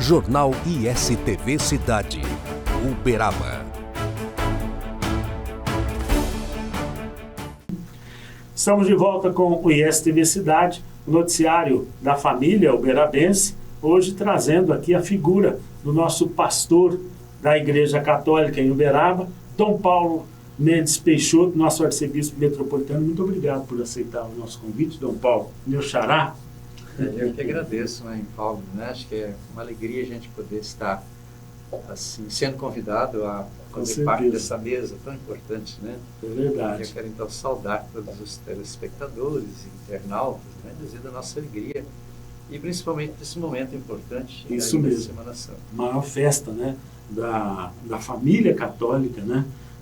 Jornal ISTV Cidade, Uberaba. Estamos de volta com o ISTV Cidade, o noticiário da família uberabense, hoje trazendo aqui a figura do nosso pastor da Igreja Católica em Uberaba, Dom Paulo Mendes Peixoto, nosso arcebispo metropolitano. Muito obrigado por aceitar o nosso convite, Dom Paulo, meu xará. Eu que agradeço, Paulo, Acho que é uma alegria a gente poder estar assim, sendo convidado a fazer parte dessa mesa tão importante, É verdade. Eu quero então saudar todos os telespectadores e internautas, dizer da nossa alegria e principalmente desse momento importante. Isso mesmo. Da Semana Santa. Maior festa, da família católica,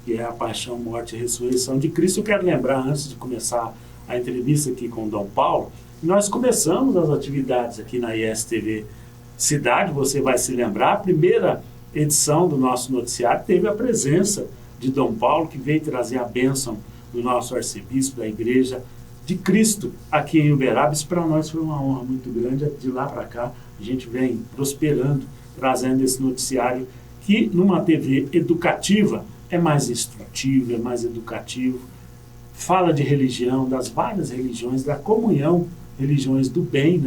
que é a paixão, morte e ressurreição de Cristo. Eu quero lembrar, antes de começar a entrevista aqui com o Dom Paulo, nós começamos as atividades aqui na ISTV Cidade. Você vai se lembrar, a primeira edição do nosso noticiário teve a presença de Dom Paulo, que veio trazer a bênção do nosso arcebispo da Igreja de Cristo aqui em Uberaba. Isso para nós foi uma honra muito grande. De lá para cá a gente vem prosperando, trazendo esse noticiário que numa TV educativa é mais instrutivo, é mais educativo, fala de religião, das várias religiões, da comunhão, religiões do bem,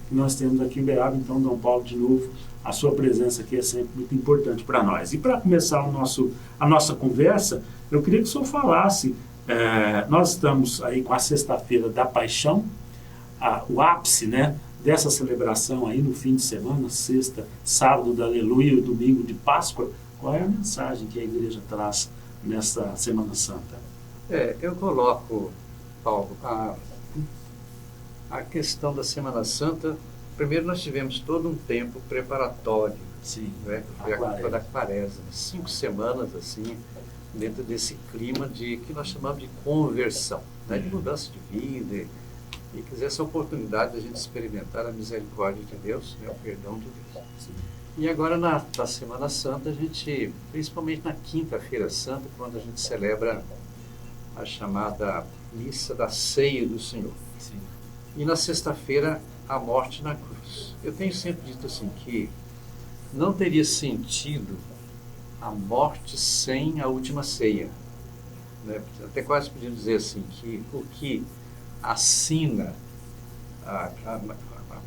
que nós temos aqui em Uberaba. Então, Dom Paulo, de novo, a sua presença aqui é sempre muito importante para nós. E para começar a nossa conversa, eu queria que o senhor falasse, nós estamos aí com a Sexta-feira da Paixão, o ápice, dessa celebração aí no fim de semana, sexta, sábado da Aleluia e domingo de Páscoa. Qual é a mensagem que a igreja traz nessa Semana Santa? Eu coloco, Paulo, a questão da Semana Santa. Primeiro nós tivemos todo um tempo preparatório. Sim. Foi a época da Quaresma, 5 semanas assim, dentro desse clima que nós chamamos de conversão, de mudança de vida, e quiser essa oportunidade de a gente experimentar a misericórdia de Deus, o perdão de Deus. Sim. E agora na Semana Santa, a gente, principalmente na Quinta-feira Santa, quando a gente celebra a chamada Missa da Ceia do Senhor. Sim. E na sexta-feira, a morte na cruz. Eu tenho sempre dito assim que não teria sentido a morte sem a última ceia. Até quase podia dizer assim, que o que assina a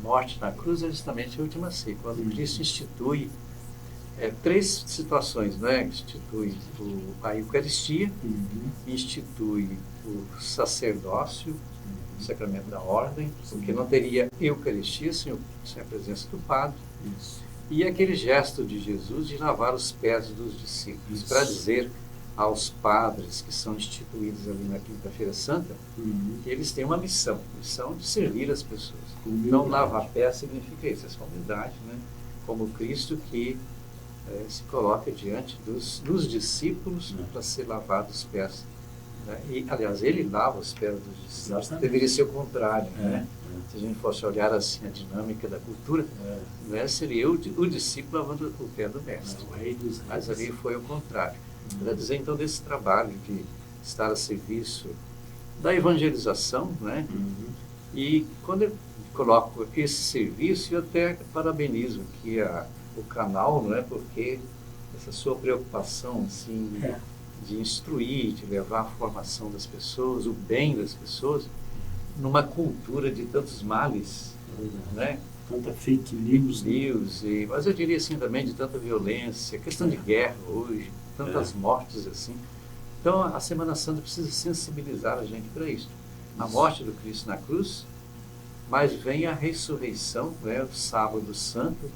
morte na cruz é justamente a última ceia, quando Cristo institui 3 situações, institui a Eucaristia, institui o sacerdócio, o sacramento da ordem, porque não teria Eucaristia sem a presença do Padre. Isso. E aquele gesto de Jesus de lavar os pés dos discípulos, para dizer aos padres que são instituídos ali na Quinta-feira Santa, que eles têm uma missão de servir as pessoas. Não lavar pés significa isso, essa humildade, como Cristo que se coloca diante dos discípulos para ser lavado os pés. E, aliás, ele lava os pés dos discípulos. Deveria ser o contrário. Se a gente fosse olhar assim a dinâmica da cultura, seria o discípulo lavando o pé do mestre. Mas ali foi o contrário. Para dizer então desse trabalho de estar a serviço da evangelização, E quando eu coloco esse serviço, eu até parabenizo aqui o canal, porque essa sua preocupação assim, de instruir, de levar a formação das pessoas, o bem das pessoas, numa cultura de tantos males, Tanta fake news. Mas eu diria assim também de tanta violência, questão de guerra hoje, tantas mortes assim. Então a Semana Santa precisa sensibilizar a gente para isso. A morte do Cristo na cruz, mas vem a ressurreição, o Sábado Santo,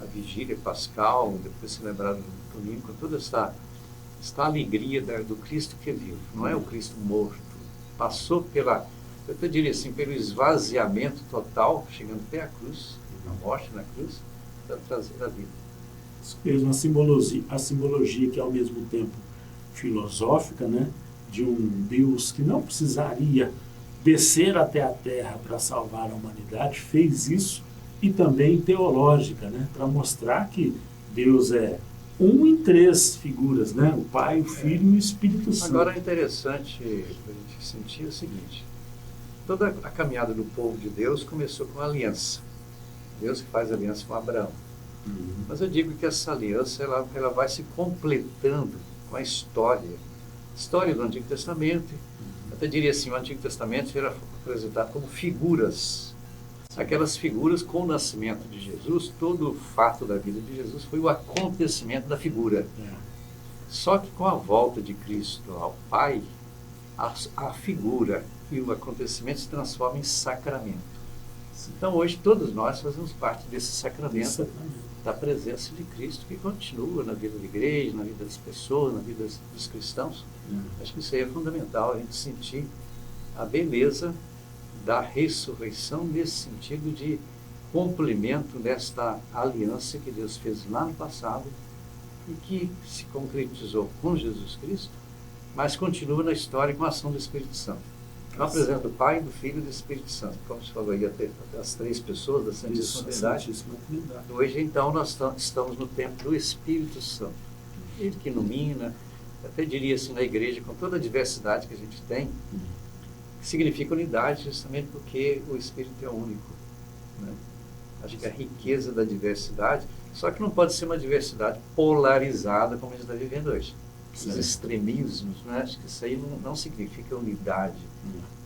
a vigília pascal, depois celebrado no domingo, com toda esta alegria do Cristo que é vivo. Não é o Cristo morto. Passou eu até diria assim, pelo esvaziamento total, chegando até a cruz, a morte na cruz, para trazer a vida. Isso mesmo, a simbologia que é ao mesmo tempo filosófica, de um Deus que não precisaria descer até a terra para salvar a humanidade, fez isso, e também teológica, para mostrar que Deus é um em 3 figuras, o Pai, o Filho e o Espírito Santo. Agora é interessante a gente sentir o seguinte: toda a caminhada do povo de Deus começou com uma aliança. Deus que faz aliança com Abraão. Mas eu digo que essa aliança ela vai se completando com a história do Antigo Testamento. Eu até diria assim, o Antigo Testamento era apresentado como figuras. Aquelas figuras com o nascimento de Jesus, todo o fato da vida de Jesus foi o acontecimento da figura. Só que com a volta de Cristo ao Pai, a figura e o acontecimento se transformam em sacramento. Então hoje todos nós fazemos parte desse sacramento da presença de Cristo, que continua na vida da igreja, na vida das pessoas, na vida dos cristãos. Acho que isso aí é fundamental, a gente sentir a beleza da ressurreição nesse sentido de cumprimento desta aliança que Deus fez lá no passado e que se concretizou com Jesus Cristo, mas continua na história com a ação do Espírito Santo. Eu apresento o Pai, do Filho e do Espírito Santo, como se falou aí, até as três pessoas da Santíssima Trindade. Hoje, então, nós estamos no tempo do Espírito Santo. Ele que ilumina, até diria assim, na igreja, com toda a diversidade que a gente tem, significa unidade justamente porque o Espírito é único. Né? Acho que a riqueza da diversidade, só que não pode ser uma diversidade polarizada como a gente está vivendo hoje. Os extremismos, né? Acho que isso aí não significa unidade.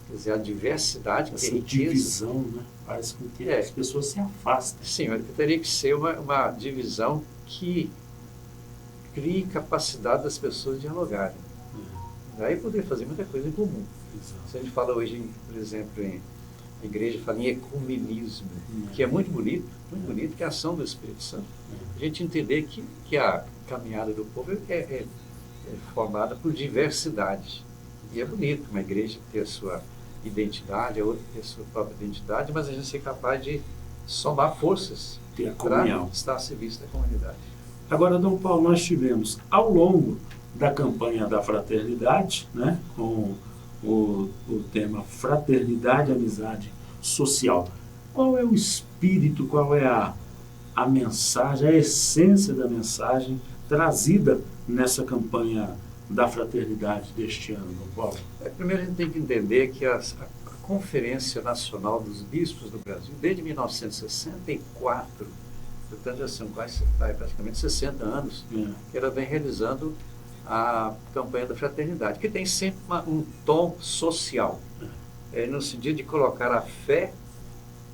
Quer dizer, a diversidade, essa que é riqueza, divisão, né? Faz com que as pessoas se afastem. Sim, teria que ser uma divisão que crie capacidade das pessoas dialogarem. Daí poder fazer muita coisa em comum. Se a gente fala hoje, por exemplo, em igreja, fala em ecumenismo, que é muito bonito, que é a ação do Espírito Santo. A gente entender que a caminhada do povo é formada por diversidade. E é bonito uma igreja ter a sua identidade, a outra ter a sua própria identidade, mas a gente ser capaz de somar forças para estar a serviço da comunidade. Agora, Dom Paulo, nós tivemos, ao longo da campanha da fraternidade, né, com o tema Fraternidade, Amizade Social, qual é o espírito, qual é a mensagem, a essência da mensagem trazida nessa campanha da fraternidade deste ano, Dom Paulo? Primeiro a gente tem que entender que a Conferência Nacional dos Bispos do Brasil, desde 1964, portanto já são praticamente 60 anos, que ela vem realizando a campanha da fraternidade, que tem sempre um tom social, no sentido de colocar a fé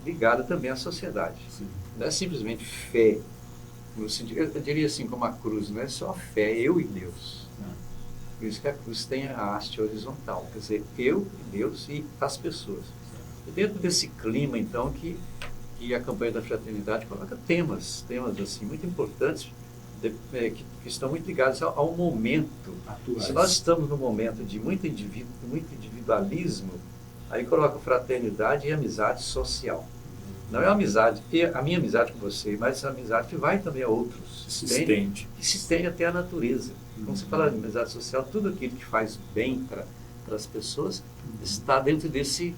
ligada também à sociedade. Não é simplesmente fé, no sentido, eu diria assim, como a cruz, não é só fé, eu e Deus. Por isso que a cruz tem a haste horizontal, quer dizer, eu e Deus e as pessoas. E dentro desse clima, então, que a campanha da fraternidade coloca temas assim, muito importantes, que estão muito ligados ao momento. Atuais. Se nós estamos num momento de muito individualismo, aí coloca fraternidade e amizade social. Não é a amizade, a minha amizade com você, mas a amizade que vai também a outros. Se estende. Que se estende até a natureza. Quando se fala de amizade social, tudo aquilo que faz bem para as pessoas está dentro desse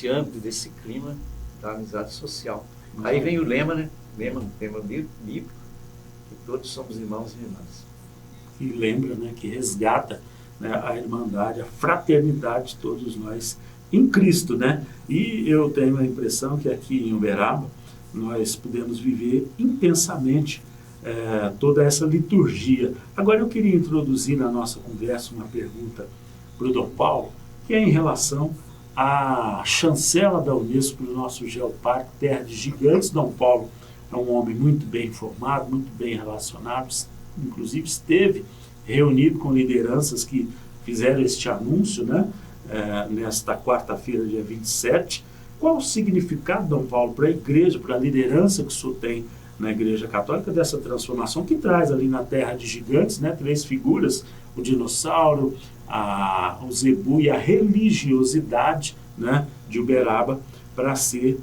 âmbito, desse clima da amizade social. Aí vem o lema, né? Um tema bíblico, que todos somos irmãos e irmãs. E lembra, né, que resgata, né, a irmandade, a fraternidade de todos nós em Cristo, né? E eu tenho a impressão que aqui em Uberaba nós podemos viver intensamente toda essa liturgia. Agora eu queria introduzir na nossa conversa uma pergunta para o Dom Paulo, que é em relação à chancela da Unesco do nosso Geoparque Terra de Gigantes. Dom Paulo é um homem muito bem informado, muito bem relacionado, inclusive esteve reunido com lideranças que fizeram este anúncio, né? Nesta quarta-feira, dia 27. Qual o significado, Dom Paulo, para a igreja, para a liderança que o senhor tem na Igreja Católica, dessa transformação que traz ali na Terra de Gigantes, né, três figuras, o dinossauro, o zebu e a religiosidade, né, de Uberaba, para ser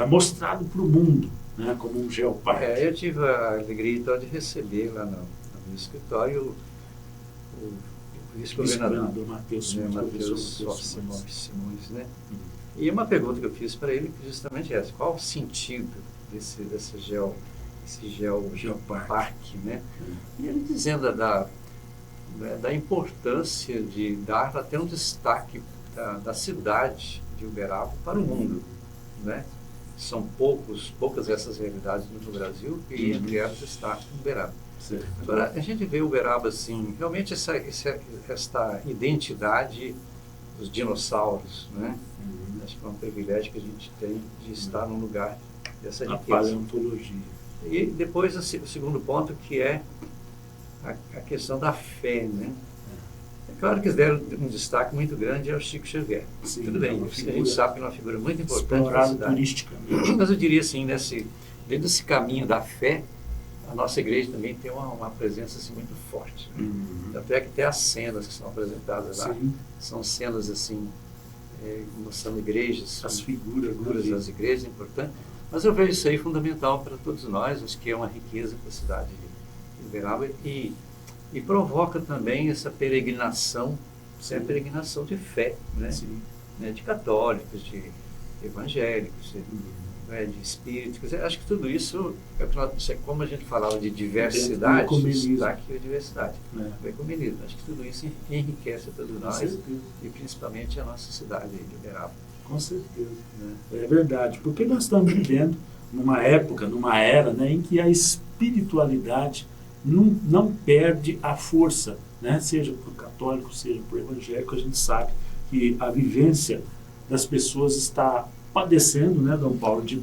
mostrado para o mundo, né, como um geoparque? Eu tive a alegria então de receber lá no meu escritório o vice-governador Matheus Simões, né? E uma pergunta que eu fiz para ele foi justamente essa: qual o sentido desse geoparque, né? E ele dizendo da importância de dar até um destaque da cidade de Uberaba para o mundo, né? são poucas essas realidades no Brasil, e entre elas está Uberaba. Certo. Agora, a gente vê Uberaba assim, realmente esta identidade dos dinossauros, né? Acho que é um privilégio que a gente tem de estar num lugar dessa A riqueza. paleontologia. E depois o segundo ponto, que é a questão da fé, né? É claro que eles deram um destaque muito grande ao Chico Xavier. Sim, Tudo bem, é uma a gente figura sabe que é uma figura muito importante para a explorado cidade. turisticamente. Mas eu diria assim, dentro desse caminho da fé, a nossa igreja também tem uma presença assim, muito forte. Né? Tanto é que até as cenas que são apresentadas lá, Sim. são cenas assim, mostrando igrejas, As figuras das igrejas, importantes. Mas eu vejo isso aí fundamental para todos nós, acho que é uma riqueza para a cidade de Uberaba, e provoca também essa peregrinação, essa peregrinação de fé, né? Né? De católicos, de evangélicos, de espíritos. Acho que tudo isso, como a gente falava de diversidade, está aqui a diversidade, o ecumenismo. Acho que tudo isso enriquece a todos nós, e principalmente a nossa cidade de Uberaba. Com certeza. É verdade, porque nós estamos vivendo numa época, numa era, né, em que a espiritualidade não perde a força, né? Seja para o católico, seja para o evangélico. A gente sabe que a vivência das pessoas está padecendo, né, Dom Paulo, de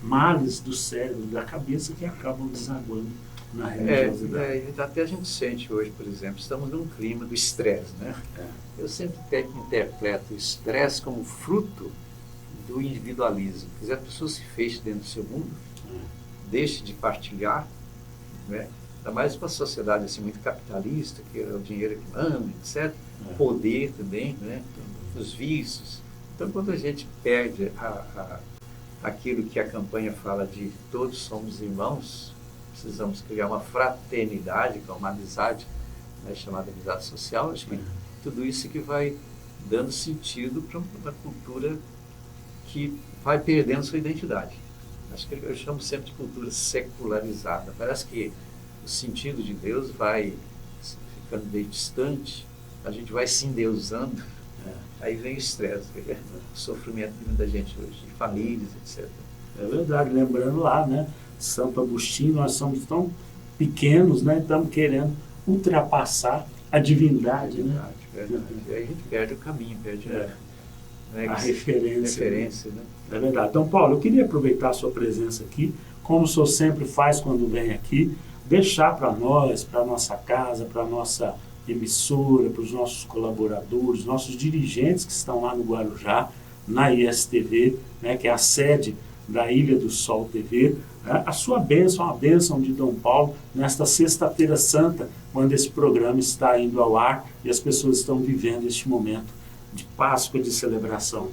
males do cérebro, da cabeça, que acabam desaguando na religiosidade. Até a gente sente hoje, por exemplo, estamos num clima do estresse, né? Eu sempre interpreto o estresse como fruto do individualismo. Quer dizer, a pessoa se feche dentro do seu mundo, deixe de partilhar, né? Ainda mais para a sociedade assim, muito capitalista, que é o dinheiro que manda, etc. O poder também, né? Os vícios. Então, quando a gente perde aquilo que a campanha fala de todos somos irmãos, precisamos criar uma fraternidade, que é uma amizade, né, chamada amizade social. Acho que tudo isso que vai dando sentido para uma cultura que vai perdendo sua identidade. Acho que eu chamo sempre de cultura secularizada. Parece que o sentido de Deus vai ficando bem distante, a gente vai se endeusando, aí vem o estresse, o sofrimento de muita gente hoje, de famílias, etc. É verdade, lembrando lá, né, Santo Agostinho, nós somos tão pequenos, né, estamos querendo ultrapassar a divindade, né? Verdade. E aí a gente perde o caminho, perde a referência. Né? É verdade. Então, Paulo, eu queria aproveitar a sua presença aqui, como o senhor sempre faz quando vem aqui, deixar para nós, para a nossa casa, para a nossa emissora, para os nossos colaboradores, nossos dirigentes que estão lá no Guarujá, na ISTV, né, que é a sede da Ilha do Sol TV, né, a sua bênção, a bênção de Dom Paulo, nesta sexta-feira santa, quando esse programa está indo ao ar e as pessoas estão vivendo este momento de Páscoa, de celebração.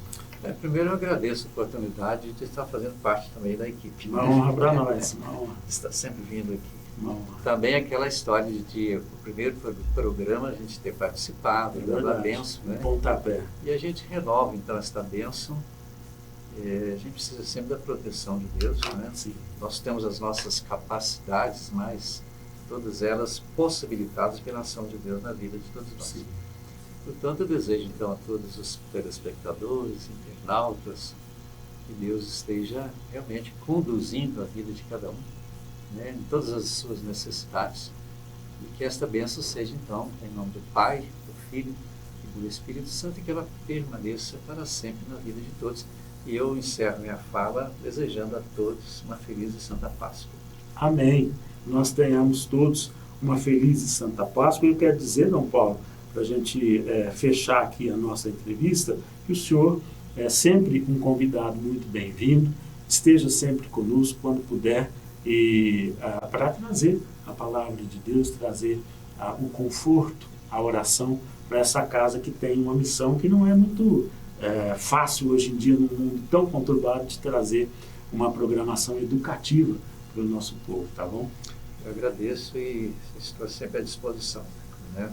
Primeiro eu agradeço a oportunidade de estar fazendo parte também da equipe. Uma honra para nós. Uma honra. Está sempre vindo aqui. Uma honra. Também aquela história de o primeiro programa a gente ter participado, dando a bênção, né? Pontapé. E a gente renova então esta bênção. A gente precisa sempre da proteção de Deus, né? Sim. Nós temos as nossas capacidades, mas todas elas possibilitadas pela ação de Deus na vida de todos nós. Sim. Portanto, eu desejo então a todos os telespectadores, internautas, que Deus esteja realmente conduzindo a vida de cada um, né, em todas as suas necessidades, e que esta bênção seja então, em nome do Pai, do Filho e do Espírito Santo, e que ela permaneça para sempre na vida de todos. E eu encerro minha fala desejando a todos uma feliz e santa Páscoa. Amém. Nós tenhamos todos uma feliz e santa Páscoa. E eu quero dizer, Dom Paulo, para a gente fechar aqui a nossa entrevista, que o senhor é sempre um convidado muito bem-vindo, esteja sempre conosco quando puder, e para trazer a palavra de Deus, trazer o conforto, a oração para essa casa que tem uma missão que não é muito fácil hoje em dia, num mundo tão conturbado, de trazer uma programação educativa para o nosso povo, tá bom? Eu agradeço e estou sempre à disposição, né?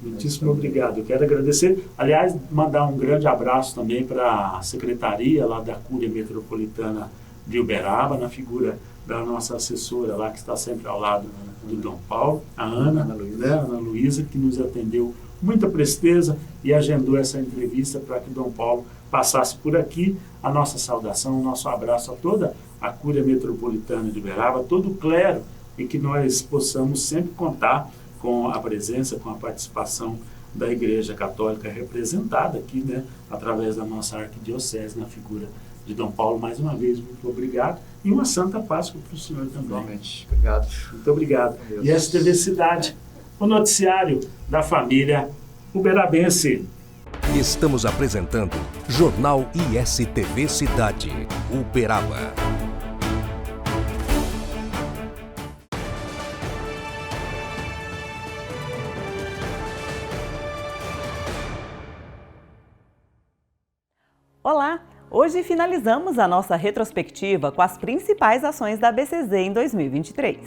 Muitíssimo obrigado. Eu quero agradecer, aliás, mandar um grande abraço também para a secretaria lá da Cúria Metropolitana de Uberaba, na figura da nossa assessora lá, que está sempre ao lado do Dom Paulo, a Ana Luísa, que nos atendeu muita presteza e agendou essa entrevista para que Dom Paulo passasse por aqui. A nossa saudação, o nosso abraço a toda a Cúria Metropolitana de Uberaba, todo o clero, e que nós possamos sempre contar com a presença, com a participação da Igreja Católica representada aqui, né, através da nossa arquidiocese, na figura de Dom Paulo. Mais uma vez, muito obrigado, e uma santa Páscoa para o senhor também. Realmente, obrigado. Muito obrigado. E ISTV Cidade, o noticiário da família uberabense. Estamos apresentando Jornal ISTV Cidade, Uberaba. Olá! Hoje finalizamos a nossa retrospectiva com as principais ações da ABCZ em 2023.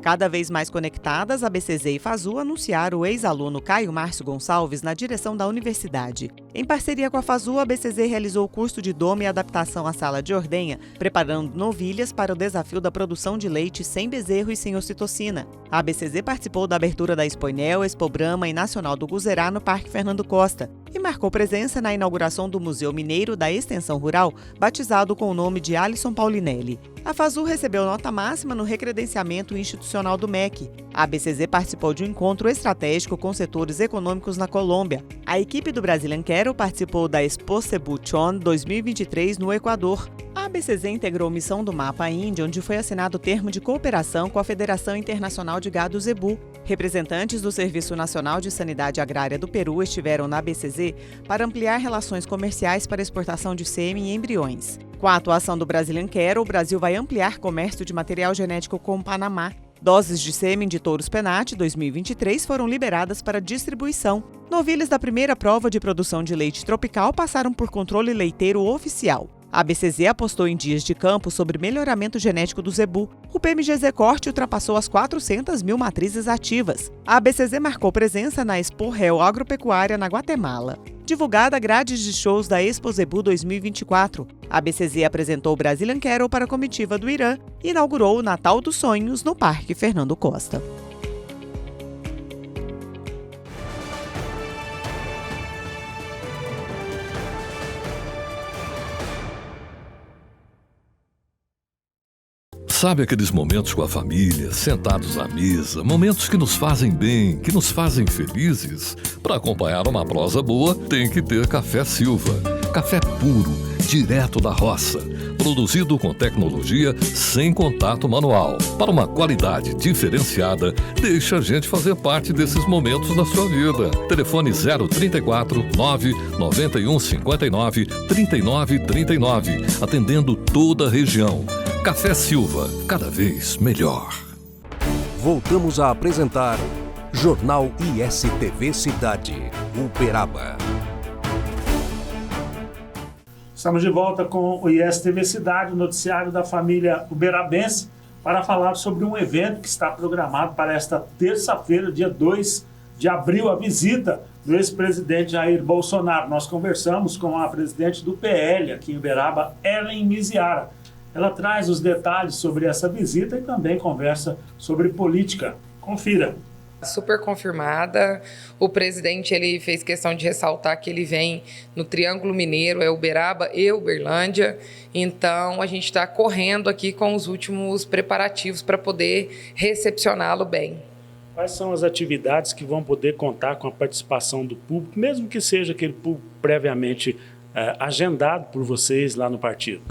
Cada vez mais conectadas, a ABCZ e FASU anunciaram o ex-aluno Caio Márcio Gonçalves na direção da universidade. Em parceria com a FASU, a ABCZ realizou o curso de doma e adaptação à sala de ordenha, preparando novilhas para o desafio da produção de leite sem bezerro e sem ocitocina. A ABCZ participou da abertura da Expoinel, Expobrama e Nacional do Guzerá no Parque Fernando Costa e marcou presença na inauguração do Museu Mineiro da Extensão Rural, batizado com o nome de Alisson Paulinelli. A FASU recebeu nota máxima no recredenciamento institucional do MEC. A ABCZ participou de um encontro estratégico com setores econômicos na Colômbia. A equipe do Brazilian Quero participou da Expo Cebuchon 2023 no Equador. A ABCZ integrou missão do Mapa Índia, onde foi assinado o termo de cooperação com a Federação Internacional de Gado Zebu. Representantes do Serviço Nacional de Sanidade Agrária do Peru estiveram na ABCZ para ampliar relações comerciais para exportação de sêmen e embriões. Com a atuação do Brazilian Quero, o Brasil vai ampliar comércio de material genético com o Panamá. Doses de sêmen de touros Penat 2023 foram liberadas para distribuição. Novilhas da primeira prova de produção de leite tropical passaram por controle leiteiro oficial. A ABCZ apostou em dias de campo sobre melhoramento genético do zebu. O PMGZ Corte ultrapassou as 400 mil matrizes ativas. A ABCZ marcou presença na Expo Real Agropecuária na Guatemala. Divulgada a grade de shows da Expo Zebu 2024. A ABCZ apresentou o Brazilian Quero para a comitiva do Irã e inaugurou o Natal dos Sonhos no Parque Fernando Costa. Sabe aqueles momentos com a família, sentados à mesa, momentos que nos fazem bem, que nos fazem felizes? Para acompanhar uma prosa boa, tem que ter Café Silva. Café puro, direto da roça, produzido com tecnologia sem contato manual. Para uma qualidade diferenciada, deixa a gente fazer parte desses momentos da sua vida. Telefone 034 991 59 39 39, atendendo toda a região. Café Silva, cada vez melhor. Voltamos a apresentar Jornal ISTV Cidade, Uberaba. Estamos de volta com o ISTV Cidade, o noticiário da família uberabense, para falar sobre um evento que está programado para esta terça-feira, dia 2 de abril, a visita do ex-presidente Jair Bolsonaro. Nós conversamos com a presidente do PL aqui em Uberaba, Ellen Miziara. Ela traz os detalhes sobre essa visita e também conversa sobre política. Confira. Super confirmada. O presidente ele fez questão de ressaltar que ele vem no Triângulo Mineiro, é Uberaba e Uberlândia. Então, a gente está correndo aqui com os últimos preparativos para poder recepcioná-lo bem. Quais são as atividades que vão poder contar com a participação do público, mesmo que seja aquele público previamente agendado por vocês lá no partido?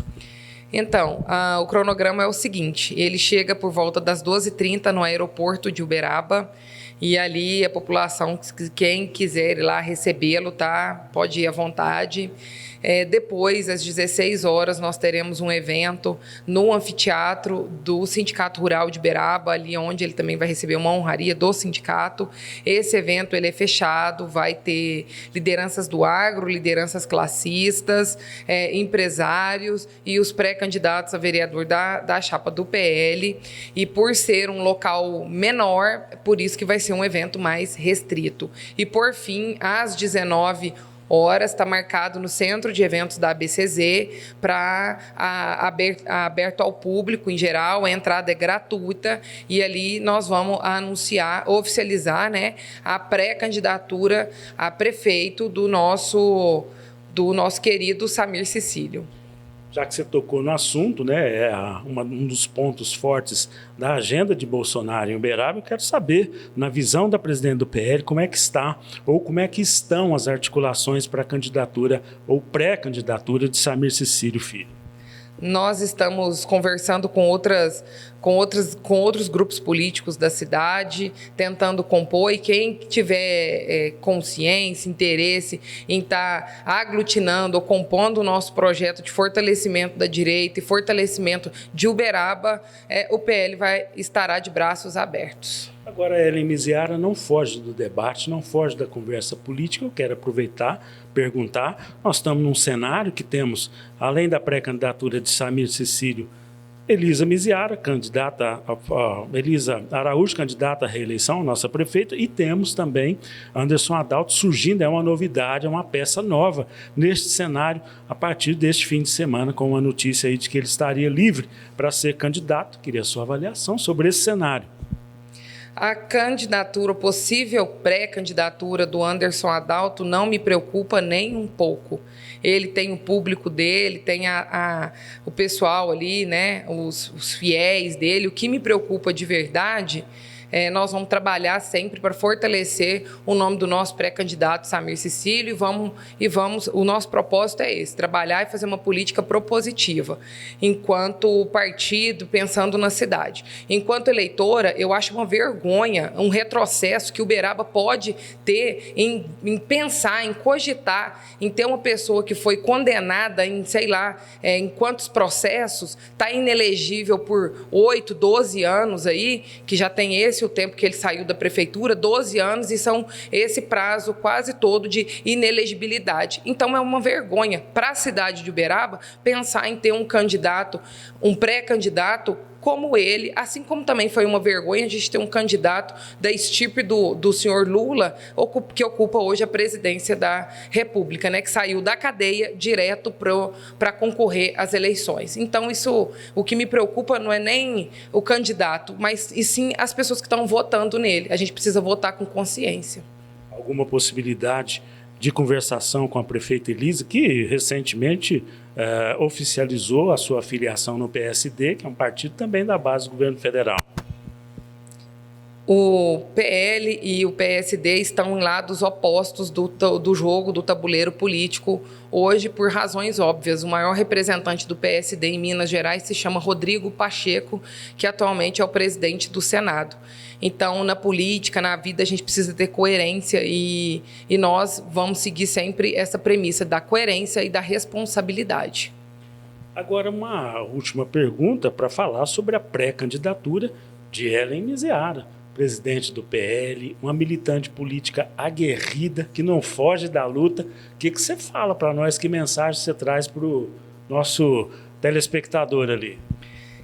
Então, o cronograma é o seguinte, ele chega por volta das 12h30 no aeroporto de Uberaba e ali a população, quem quiser ir lá recebê-lo, tá? Pode ir à vontade. Depois, às 16 horas, nós teremos um evento no anfiteatro do Sindicato Rural de Uberaba, ali onde ele também vai receber uma honraria do sindicato. Esse evento ele é fechado, vai ter lideranças do agro, lideranças classistas, empresários e os pré-candidatos a vereador da chapa do PL. E por ser um local menor, por isso que vai ser um evento mais restrito. E por fim, às 19h, horas, está marcado no centro de eventos da ABCZ, para aberto ao público em geral, a entrada é gratuita, e ali nós vamos anunciar, oficializar, né, a pré-candidatura a prefeito do nosso querido Samir Cecílio. Já que você tocou no assunto, né, é um dos pontos fortes da agenda de Bolsonaro em Uberaba, eu quero saber, na visão da presidente do PL, como é que está, ou como é que estão as articulações para a candidatura ou pré-candidatura de Samir Cecílio Filho. Nós estamos conversando com outros grupos políticos da cidade, tentando compor, e quem tiver consciência, interesse em estar aglutinando ou compondo o nosso projeto de fortalecimento da direita e fortalecimento de Uberaba, o PL estará de braços abertos. Agora, a Ellen Miziara não foge do debate, não foge da conversa política. Eu quero aproveitar, perguntar. Nós estamos num cenário que temos, além da pré-candidatura de Samir Cecílio, Elisa Miziara, Elisa Araújo, candidata à reeleição, nossa prefeita, e temos também Anderson Adalto surgindo, é uma novidade, é uma peça nova neste cenário, a partir deste fim de semana, com uma notícia aí de que ele estaria livre para ser candidato. Queria a sua avaliação sobre esse cenário. A candidatura, possível pré-candidatura do Anderson Adalto não me preocupa nem um pouco. Ele tem o público dele, tem o pessoal ali, né, os fiéis dele. O que me preocupa de verdade nós vamos trabalhar sempre para fortalecer o nome do nosso pré-candidato Samir Cecílio o nosso propósito é esse, trabalhar e fazer uma política propositiva, enquanto partido, pensando na cidade. Enquanto eleitora, eu acho uma vergonha, um retrocesso que Uberaba pode ter em pensar, em cogitar, em ter uma pessoa que foi condenada em, sei lá, em quantos processos, está inelegível por 8, 12 anos aí, que já tem o tempo que ele saiu da prefeitura, 12 anos, e são esse prazo quase todo de inelegibilidade. Então é uma vergonha para a cidade de Uberaba pensar em ter um candidato, um pré-candidato como ele, assim como também foi uma vergonha a gente ter um candidato da estirpe do senhor Lula, que ocupa hoje a presidência da República, né, que saiu da cadeia direto para concorrer às eleições. Então, o que me preocupa não é nem o candidato, mas e sim as pessoas que estão votando nele. A gente precisa votar com consciência. Alguma possibilidade de conversação com a prefeita Elisa, que recentemente oficializou a sua filiação no PSD, que é um partido também da base do governo federal? O PL e o PSD estão em lados opostos do jogo, do tabuleiro político, hoje, por razões óbvias. O maior representante do PSD em Minas Gerais se chama Rodrigo Pacheco, que atualmente é o presidente do Senado. Então, na política, na vida, a gente precisa ter coerência e nós vamos seguir sempre essa premissa da coerência e da responsabilidade. Agora, uma última pergunta para falar sobre a pré-candidatura de Ellen Miziara, presidente do PL, uma militante política aguerrida, que não foge da luta. O que você fala para nós? Que mensagem você traz para o nosso telespectador ali?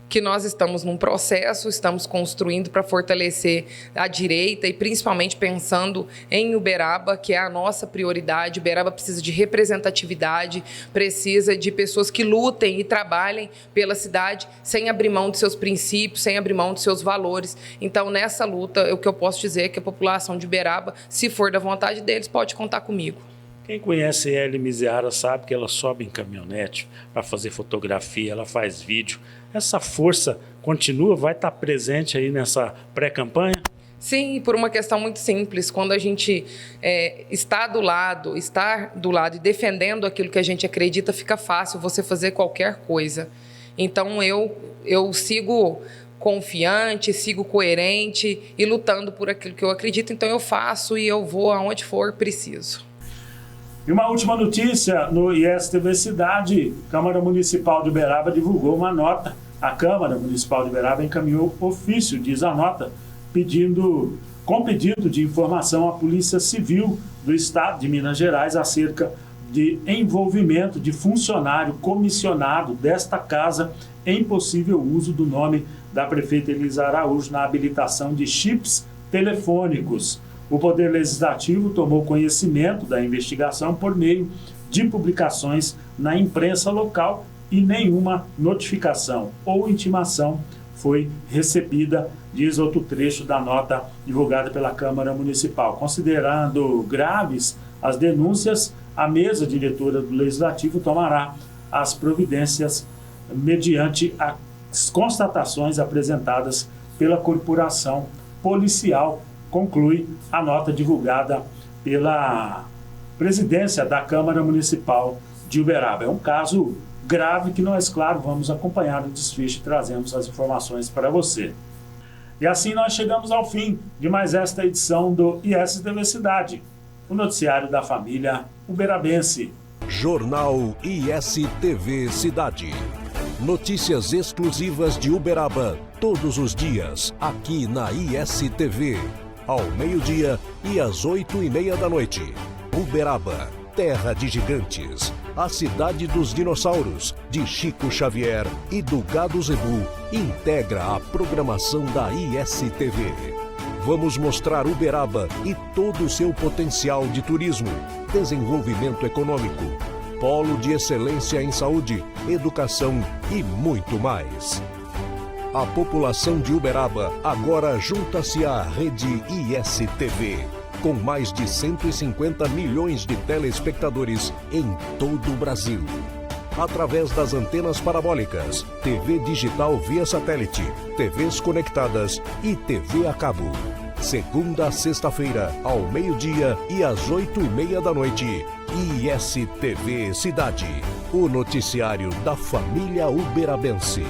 Que nós estamos num processo, estamos construindo para fortalecer a direita e principalmente pensando em Uberaba, que é a nossa prioridade. Uberaba precisa de representatividade, precisa de pessoas que lutem e trabalhem pela cidade sem abrir mão de seus princípios, sem abrir mão de seus valores. Então, nessa luta, o que eu posso dizer é que a população de Uberaba, se for da vontade deles, pode contar comigo. Quem conhece Ellen Miziara sabe que ela sobe em caminhonete para fazer fotografia, ela faz vídeo. Essa força continua, vai estar presente aí nessa pré-campanha? Sim, por uma questão muito simples. Quando a gente está do lado e defendendo aquilo que a gente acredita, fica fácil você fazer qualquer coisa. Então, eu sigo confiante, sigo coerente e lutando por aquilo que eu acredito. Então, eu faço e eu vou aonde for preciso. E uma última notícia, no ISTV Cidade, Câmara Municipal de Uberaba divulgou uma nota. A Câmara Municipal de Uberaba encaminhou ofício, diz a nota, com pedido de informação à Polícia Civil do Estado de Minas Gerais acerca de envolvimento de funcionário comissionado desta casa em possível uso do nome da prefeita Elisa Araújo na habilitação de chips telefônicos. O Poder Legislativo tomou conhecimento da investigação por meio de publicações na imprensa local e nenhuma notificação ou intimação foi recebida, diz outro trecho da nota divulgada pela Câmara Municipal. Considerando graves as denúncias, a mesa diretora do Legislativo tomará as providências mediante as constatações apresentadas pela corporação policial, conclui a nota divulgada pela presidência da Câmara Municipal de Uberaba. É um caso grave que nós, claro, vamos acompanhar o desfecho e trazemos as informações para você. E assim nós chegamos ao fim de mais esta edição do ISTV Cidade, o noticiário da família uberabense. Jornal ISTV Cidade. Notícias exclusivas de Uberaba todos os dias aqui na ISTV, ao meio-dia e às 8:30 da noite. Uberaba, terra de gigantes, a cidade dos dinossauros, de Chico Xavier e do Gado Zebu, integra a programação da ISTV. Vamos mostrar Uberaba e todo o seu potencial de turismo, desenvolvimento econômico, polo de excelência em saúde, educação e muito mais. A população de Uberaba agora junta-se à rede ISTV, com mais de 150 milhões de telespectadores em todo o Brasil. Através das antenas parabólicas, TV digital via satélite, TVs conectadas e TV a cabo. Segunda a sexta-feira, ao meio-dia e às 8:30 da noite. ISTV Cidade, o noticiário da família uberabense.